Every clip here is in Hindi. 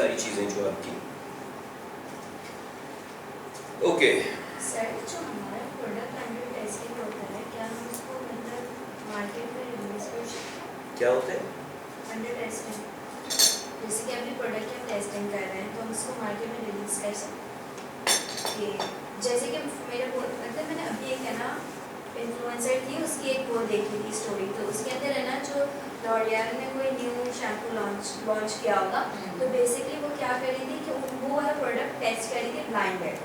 सारी चीज़ें जो आपकी ओके। सर जो हमारा प्रोडक्ट अंडर टेस्टिंग होता है, क्या हम उसको मतलब मार्केट में रिलीज कर सकते हैं? क्या होता है अंडर टेस्टिंग, जैसे कि अभी प्रोडक्ट की हम टेस्टिंग कर रहे हैं तो हम उसको मार्केट में रिलीज कर सकते हैं? जैसे कि मेरा मतलब मैंने अभी एक है ना इन्फ्लुएंसर थी, उसकी एक वो देखी थी स्टोरी, तो उसके अंदर है ना जो लॉरियल ने कोई न्यू शैम्पू लॉन्च किया होगा, तो बेसिकली वो क्या करी थी कि वो वाला प्रोडक्ट टेस्ट करी थी ब्लाइंडेड।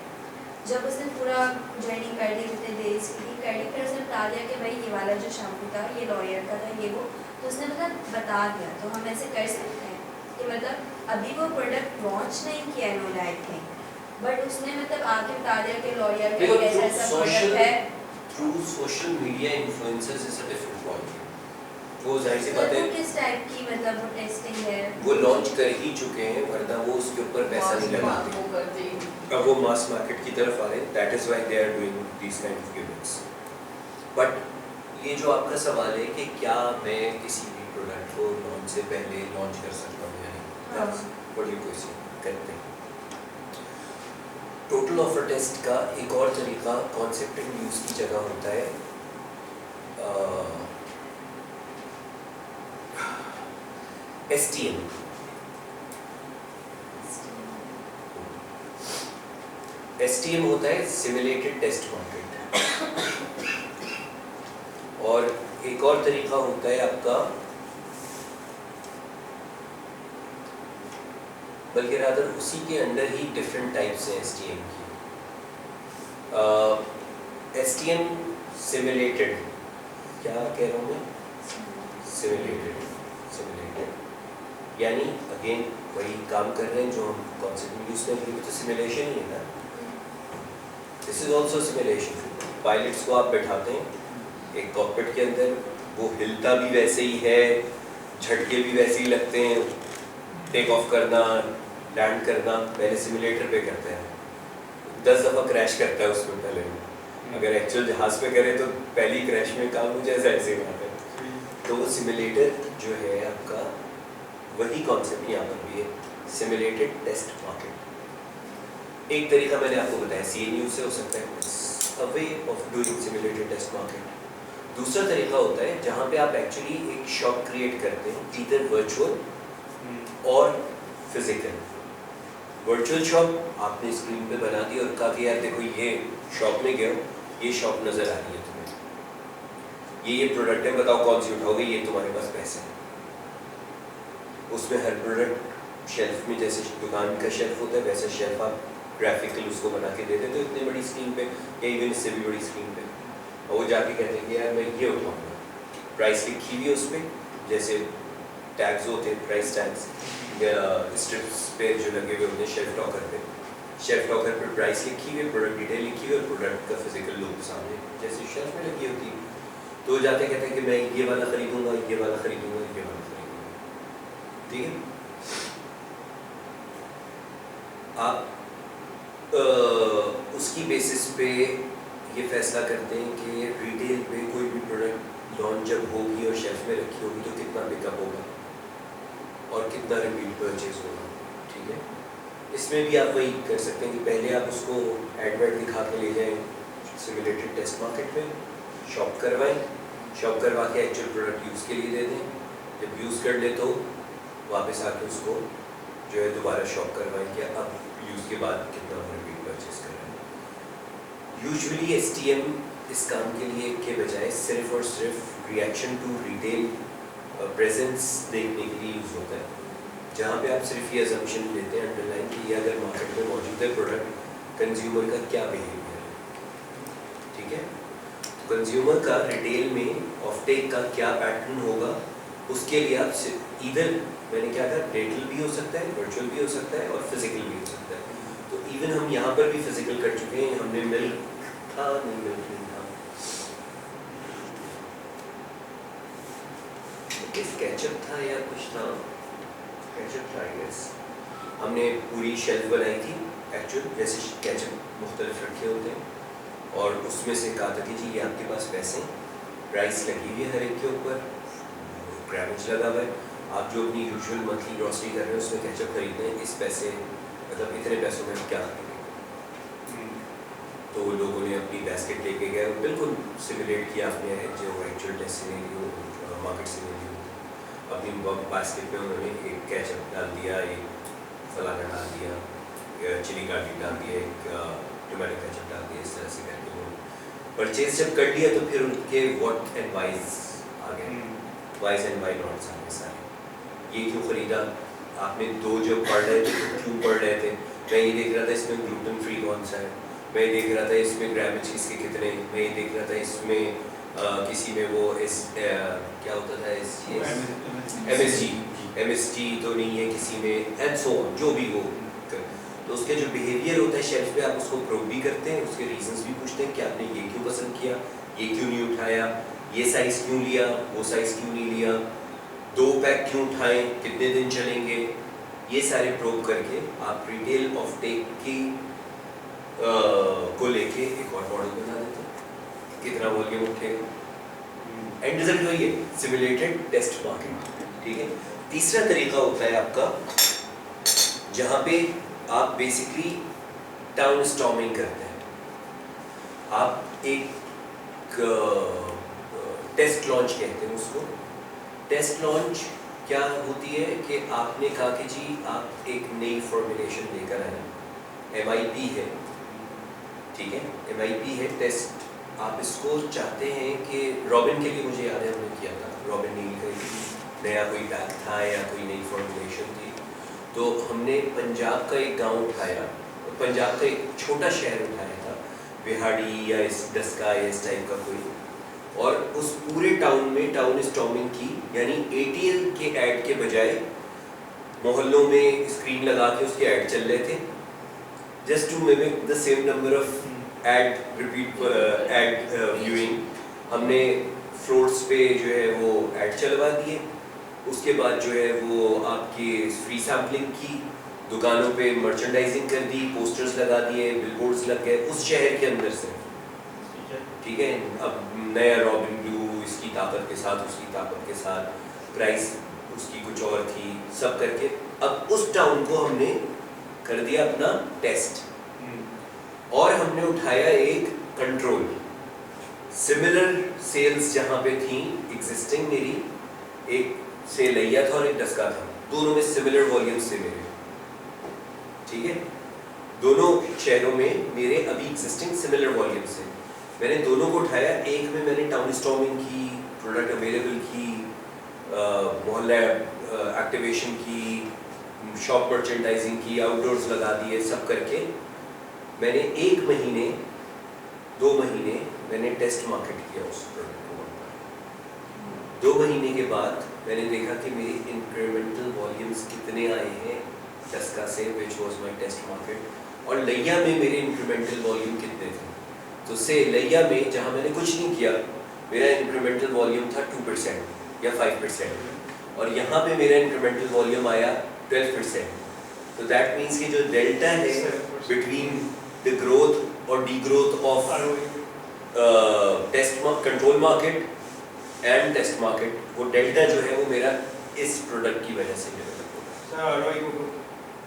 जब उसने पूरा ज्वाइनिंग कर दी, कितने डेज की कर दी, फिर उसने बता दिया कि भाई ये वाला जो शैम्पू था ये लॉरियल का था, ये वो, तो उसने मतलब बता दिया। तो हम ऐसे कर सकते हैं कि मतलब अभी वो प्रोडक्ट लॉन्च नहीं किया इन्होंने आई थिंक, बट उसने मतलब आके बता दिया कि लॉरियल का एक ऐसा प्रोडक्ट है। Through social media influencers is a different point. वो जाहिर सी बात है किस टाइप की मतलब वो टेस्टिंग है, वो लॉन्च कर ही चुके हैं, वरना वो उसके ऊपर पैसा नहीं लगाते। अब वो मास मार्केट की तरफ आ रहे हैं, that is why they are doing this kind of gimmicks. But ये जो आपका सवाल है कि क्या मैं किसी भी प्रोडक्ट को लॉन्च से पहले लॉन्च कर सकता हूँ या नहीं, व्हाट यू क्वेश्चन करते हैं। टोटल ऑफर टेस्ट का एक और तरीका कॉन्सेप्ट एंड यूज की जगह होता है STM। STM होता है सिमुलेटेड टेस्ट मार्केट, और एक और तरीका होता है आपका, बल्कि रादर उसी के अंदर ही डिफरेंट टाइप्स हैं STM की। STM सिमुलेटेड, क्या कह रहा हूँ मैं, सिमुलेटेड यानी अगेन वही काम कर रहे हैं जो हम कॉन्सेप्ट यूज कर रहे हैं, तो सिमुलेशन ही है ना। This is also simulation. Pilots को आप बैठाते हैं एक कॉकपिट के अंदर, वो हिलता भी वैसे ही है, झटके भी वैसे ही लगते हैं, टेक ऑफ करना लैंड करना पहले सिमुलेटर पे करते हैं, 10 दफ़ा क्रैश करता है उसमें पहले। अगर एक्चुअल जहाज पे करे तो पहली क्रैश में काम हो जाए, ऐसे बात है। तो वो सिमुलेटर जो है आपका, वही कॉन्सेप्ट यहाँ पर भी है, सिमुलेटेड टेस्ट मार्केट। एक तरीका मैंने आपको बताया CNU से हो सकता है, a way of doing simulated test market. दूसरा तरीका होता है जहाँ पे आप एक्चुअली एक शॉप क्रिएट करते हैं, ईदर वर्चुअल और फिजिकल। वर्चुअल शॉप आपने स्क्रीन पे बना दी और कहा कि यार देखो ये शॉप में गए हो, ये शॉप नज़र आ रही है तुम्हें, ये प्रोडक्ट है, बताओ कौन सी उठाओगे, ये तुम्हारे पास पैसे हैं। उसमें हर प्रोडक्ट शेल्फ में, जैसे दुकान का शेल्फ होता है वैसा शेल्फ आप ग्राफिकल उसको बना के दे देते हो इतनी बड़ी स्क्रीन पे, या इवन इससे भी बड़ी स्क्रीन पे, और वो जाके कहते हैं कि यार मैं ये उठाऊँगा, प्राइस लिखी हुई है उस पर, जैसे टैग्स होते हैं प्राइस टैग्स या स्ट्रिप्स पे जो लगे हुए होते हैं शेल्फ टॉकर पे, शेल्फ टॉकर पर प्राइस लिखी हुई है, प्रोडक्ट डिटेल लिखी हुई है, और प्रोडक्ट का फिजिकल लुक सामने जैसे शेल्फ में लगी होती है। तो जाते कहते हैं कि मैं ये वाला खरीदूंगा, ये वाला खरीदूंगा, ये वाला खरीदूंगा, ठीक है। आप उसकी बेसिस पे ये फैसला करते हैं कि रिटेल पे कोई भी प्रोडक्ट लॉन्च जब होगी और शेल्फ में रखी होगी तो कितना पिकअप होगा और कितना रिपीट परचेज होगा, ठीक है। इसमें भी आप वही कर सकते हैं कि पहले आप उसको एडवर्ट दिखा के ले जाएं सिमुलेटेड टेस्ट मार्केट में, शॉप करवाएं, शॉप करवा के एक्चुअल प्रोडक्ट यूज़ के लिए दे दें, जब यूज़ कर ले तो वापस आके उसको जो है दोबारा शॉप करवाएं कि अब यूज़ के बाद कितना रिपीट परचेज कर रहे हैं। यूजुअली STM इस काम के लिए के बजाय सिर्फ और सिर्फ रिएक्शन टू रिटेल प्रेजेंस देखने के लिए यूज़ होता है, जहाँ पे आप सिर्फ ये अजम्पशन लेते हैं अंडरलाइन कि ये अगर मार्केट में मौजूद है प्रोडक्ट, कंज्यूमर का क्या बिहेवियर है, ठीक है। कंज्यूमर का रिटेल में ऑफटेक का क्या पैटर्न होगा, उसके लिए आप इधर मैंने क्या कहा, रिटेल भी हो सकता है, वर्चुअल भी हो सकता है और फिजिकल भी हो सकता है। तो इवन हम यहाँ पर भी फिजिकल कर चुके हैं, हमने मिल्क था नहीं, मिल्क नहीं था, केचप था या कुछ था, केचप था आई गेस। हमने पूरी शेल्फ बनाई थी एक्चुअल, जैसे केचप मुख्तलिफ रखे होते हैं, और उसमें से कहा था कि जी ये आपके पास पैसे, प्राइस लगी हुई है हर एक के ऊपर, ग्रामेज लगा हुआ है, आप जो अपनी यूजुअल मंथली ग्रॉसरी कर रहे हैं उसमें केचप खरीदते हैं, इस पैसे मतलब इतने पैसों में आप क्या खरीदेंगे? तो लोगों ने अपनी बास्केट लेके गए, बिल्कुल सिमुलेट किया अपने जो actual test scenario market scenario, अपनी बास्केट में उन्होंने एक केचप डाल दिया, एक फलाना डाल दिया, चिली गार्लिक डाल दिया, एक टोमेटो केचप डाल दिया, इस तरह से करके वो परचेज जब कर लिया तो फिर उनके व्हाट एंड वाइज आ गए, वाइज एंड वाई नॉट्स आ गए सारे। ये क्यों खरीदा आपने? दो जब पढ़ रहे थे तो क्यों पढ़ रहे थे? मैं ये देख रहा था इसमें ग्लूटेन फ्री कौन सा है, मैं ये देख रहा था इसमें ग्रामेज इसके कितने, मैं ये देख रहा था इसमें किसी में वो क्या होता था MSG तो नहीं है किसी में, एंड सो ऑन, जो भी हो। तो उसके जो बिहेवियर होता है शेल्फ पे आप उसको प्रोब भी करते हैं, उसके रीजंस भी पूछते हैं कि आपने ये क्यों पसंद किया, ये क्यों नहीं उठाया, ये साइज़ क्यों लिया, वो साइज़ क्यों नहीं लिया, 2 पैक क्यों उठाएं, कितने दिन चलेंगे, ये सारे प्रोब करके आप रिटेल ऑफ टेक की को लेके एक और मॉडल बना देते हैं, कितना वॉल्यूम उठेगा। एंड रिजल्ट वही है, सिमुलेटेड टेस्ट मार्केट। ठीक है। तीसरा तरीका होता है आपका जहाँ पे आप बेसिकली टाउन स्टॉर्मिंग करते हैं। आप एक टेस्ट लॉन्च कहते हैं उसको। टेस्ट लॉन्च क्या होती है कि आपने कहा कि जी आप एक नई फॉर्मुलेशन लेकर आए, MIP है, ठीक है, MIP है टेस्ट, आप इसको चाहते हैं कि रॉबिन के लिए मुझे याद है हमने किया था, रॉबिन नील का नया कोई पैक था या कोई नई फॉर्मुलेशन थी, तो हमने पंजाब का एक गांव उठाया, पंजाब का एक छोटा शहर उठाया था, बिहाड़ी या इस डस्का या इस टाइप का कोई, और उस पूरे टाउन में टाउन स्टॉर्मिंग की, यानी ATL के ऐड के बजाय मोहल्लों में स्क्रीन लगा के उसके ऐड चल रहे थे, just to mimic the same number of ad repeat ad viewing. हमने फ्लोर्स पे जो है वो ऐड चलवा दिए, उसके बाद जो है वो आपकी फ्री सैम्पलिंग की, दुकानों पे मर्चेंडाइजिंग कर दी, पोस्टर्स लगा दिए, बिलबोर्ड्स लग गए उस शहर के अंदर से। ठीक है। अब नया रॉबिन ब्लू, इसकी ताकत के साथ उसकी ताकत के साथ, प्राइस उसकी कुछ और थी, सब करके अब उस टाउन को हमने कर दिया अपना टेस्ट, और हमने उठाया एक कंट्रोल। सिमिलर सेल्स जहाँ पे थी एग्जिस्टिंग, मेरी एक से लिया था और एक डस्का था, दोनों में सिमिलर वॉल्यूम्स थे मेरे। ठीक है। दोनों शहरों में मेरे अभी एग्जिस्टिंग सिमिलर वॉल्यूम्स हैं, मैंने दोनों को उठाया, एक में मैंने टाउन स्टॉर्मिंग की, प्रोडक्ट अवेलेबल की, मोहल्ला एक्टिवेशन की, शॉप मर्चेंडाइजिंग की, आउटडोर्स लगा दिए, सब करके मैंने 1 महीने 2 महीने मैंने टेस्ट मार्केट किया उस प्रोडक्ट को। 2 महीने के बाद मैंने देखा कि मेरी इंक्रीमेंटल वॉल्यूम्स कितने आए हैं डस्का से, which was my test market, और लैया में मेरे इंक्रीमेंटल वॉल्यूम कितने थे। तो से लैया में जहाँ मैंने कुछ नहीं किया, मेरा इंक्रीमेंटल वॉल्यूम था 2% या 5%, और यहाँ पे मेरा इंक्रीमेंटल वॉल्यूम आया 12%। तो दैट मीन्स कि जो डेल्टा है बिटवीन द ग्रोथ और the growth of test control market and test market, वो डेल्टा जो है वो मेरा इस प्रोडक्ट की वजह से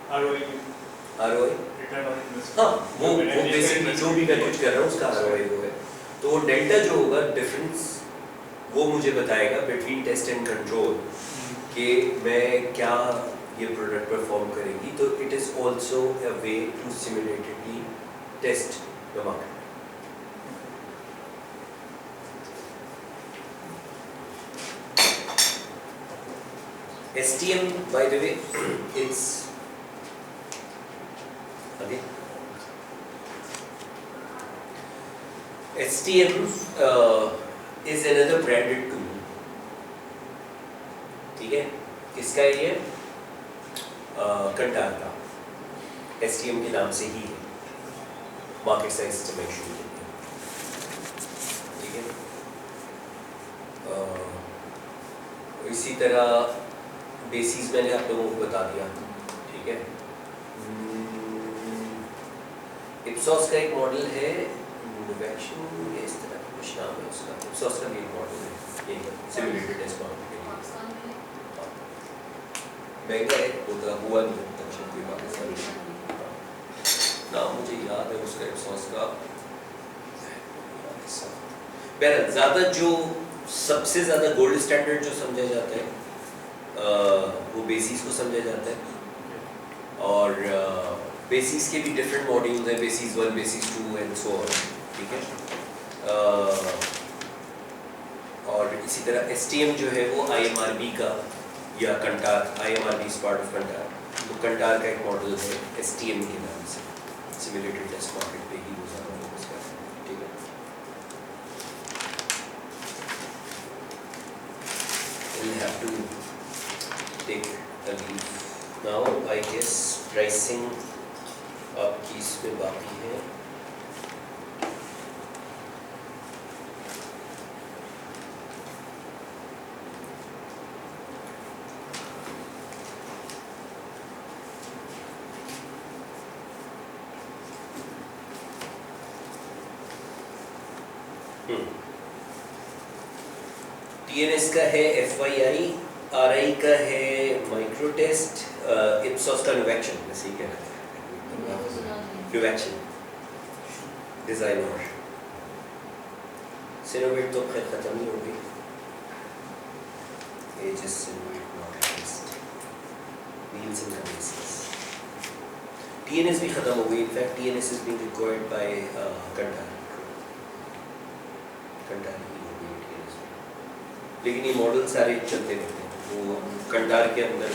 ROI, हाँ, वो बेसिकली जो भी मैं कुछ कर रहा हूँ उसका ROI वो है। तो वो डेल्टा जो होगा डिफरेंस, वो मुझे बताएगा बिटवीन टेस्ट एंड कंट्रोल कि मैं क्या ये प्रोडक्ट परफॉर्म करेगी। तो it is also a way to simulatedly test the market. STM, by the way, it's again STM is another branded tool. ठीक है, किसका है ये? कंटार का, STM के नाम से ही है, मार्केट साइज एस्टिमेशन के लिए। ठीक है। इसी तरह बेसिस मैंने आप लोगों को बता दिया। ठीक है। इप्सॉस का एक मॉडल है, इस तरह का कुछ नाम है उसका, इप्सॉस का भी एक मॉडल है, ये सिमुलेटेड टेस्ट मॉडल के लिए। महंगा है, होता हुआ नहीं अब तक कोई पाकिस्तानी। नाम मुझे याद है उसका इप्सॉस का। बहरहाल ज़्यादा जो सबसे ज़्यादा गोल्ड स्टैंडर्ड जो समझा जाता है वो बेसिस को समझा जाता है, और बेसिस के भी डिफरेंट मॉड्यूल्स हैं, basis 1, basis 2 and so on, ठीक है। और इसी तरह STM जो है वो IMRB का या Kantar, IMRB is part of Kantar, तो कंटार का एक मॉडल है STM के नाम से, सिमुलेटेड टेस्ट मार्केट पे ही वो ज़्यादा फोकस करता है, ठीक है। We'll have to take a leave now. I guess pricing आपकी इसमें बाकी है। TNS का है FYI, RI का है माइक्रो टेस्ट, इप्सॉस का न्यूवेक्शन, मैं सही कह रहा था, न्यूवेक्शन डिज़ाइन, और सिनोवेट तो खैर ख़त्म ही हो गई, Aegis Synovate not test, Nielsen का बेसिस, TNS भी ख़त्म हो गई। In fact TNS is being required by Kantar ही हो गई TNS, लेकिन ये मॉडल सारे चलते रहते हैं, वो कंटार के अंदर